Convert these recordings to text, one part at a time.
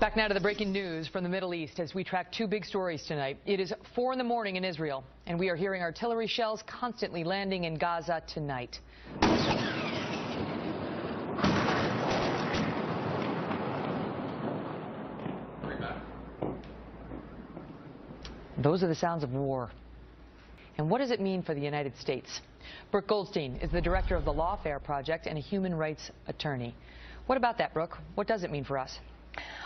Back now to the breaking news from the Middle East as we track two big stories tonight. It is 4 in the morning in Israel, and we are hearing artillery shells constantly landing in Gaza tonight. Those are the sounds of war. And what does it mean for the United States? Brooke Goldstein is the director of the Lawfare Project and a human rights attorney. What about that, Brooke? What does it mean for us?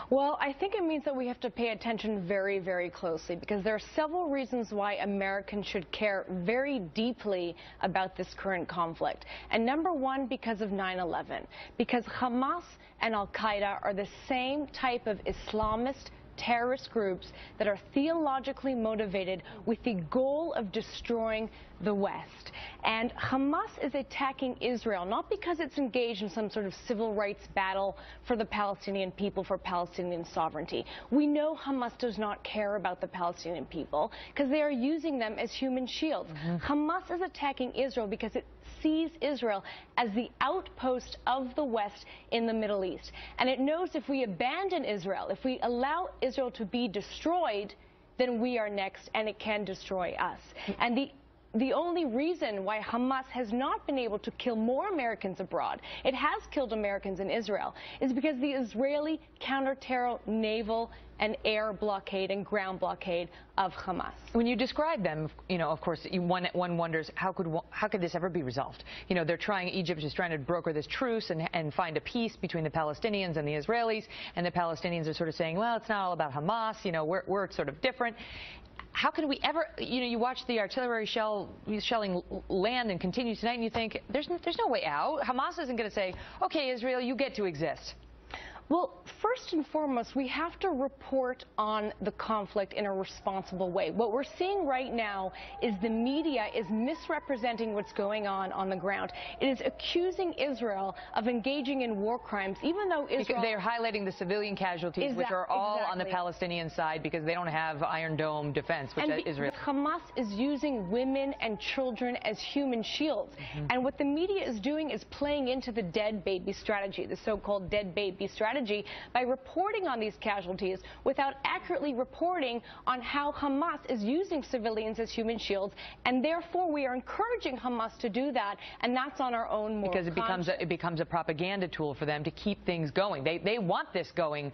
Well, I think it means that we have to pay attention very, very closely because there are several reasons why Americans should care very deeply about this current conflict. And number one, because of 9/11, because Hamas and Al-Qaeda are the same type of Islamist terrorist groups that are theologically motivated with the goal of destroying the West. And Hamas is attacking Israel, not because it's engaged in some sort of civil rights battle for the Palestinian people, for Palestinian sovereignty. We know Hamas does not care about the Palestinian people because they are using them as human shields. Hamas is attacking Israel because it sees Israel as the outpost of the West in the Middle East. And it knows if we abandon Israel, if we allow Israel to be destroyed, then we are next and it can destroy us. And the only reason why Hamas has not been able to kill more Americans abroad, it has killed Americans in Israel, is because the Israeli counter-terror naval and air blockade and ground blockade of Hamas. When you describe them, of course, one wonders how could this ever be resolved? Egypt is trying to broker this truce and find a peace between the Palestinians and the Israelis, and the Palestinians are sort of saying, well, it's not all about Hamas, we're sort of different. How can we ever, you watch the artillery shelling land and continue tonight, and you think, there's no way out. Hamas isn't going to say, okay, Israel, you get to exist. Well, first and foremost, we have to report on the conflict in a responsible way. What we're seeing right now is the media is misrepresenting what's going on the ground. It is accusing Israel of engaging in war crimes, even though Israel... They're highlighting the civilian casualties, which are all on the Palestinian side because they don't have Iron Dome defense, which Israel... Hamas is using women and children as human shields. And what the media is doing is playing into the dead baby strategy, the so-called dead baby strategy, by reporting on these casualties without accurately reporting on how Hamas is using civilians as human shields, and therefore we are encouraging Hamas to do that, and that's on our own moral conscience. Because it becomes a propaganda tool for them to keep things going. They want this going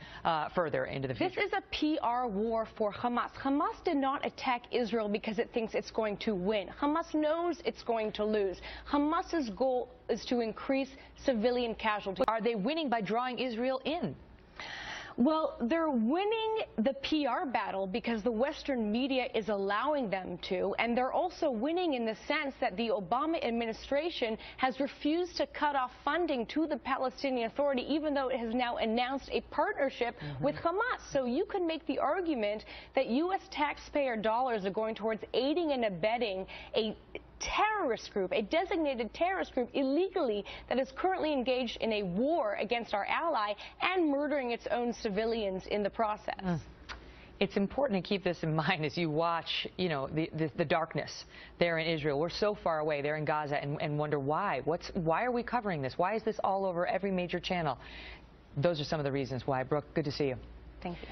further into the future. This is a PR war for Hamas. Hamas did not attack Israel because it thinks it's going to win. Hamas knows it's going to lose. Hamas's goal is to increase civilian casualties. Are they winning by drawing Israel in? Well, they're winning the PR battle because the Western media is allowing them to, and they're also winning in the sense that the Obama administration has refused to cut off funding to the Palestinian Authority, even though it has now announced a partnership with Hamas. So you could make the argument that U.S. taxpayer dollars are going towards aiding and abetting a terrorist group, a designated terrorist group illegally that is currently engaged in a war against our ally and murdering its own civilians in the process. It's important to keep this in mind as you watch, the darkness there in Israel. We're so far away there in Gaza and wonder why. Why are we covering this? Why is this all over every major channel? Those are some of the reasons why. Brooke, good to see you. Thank you.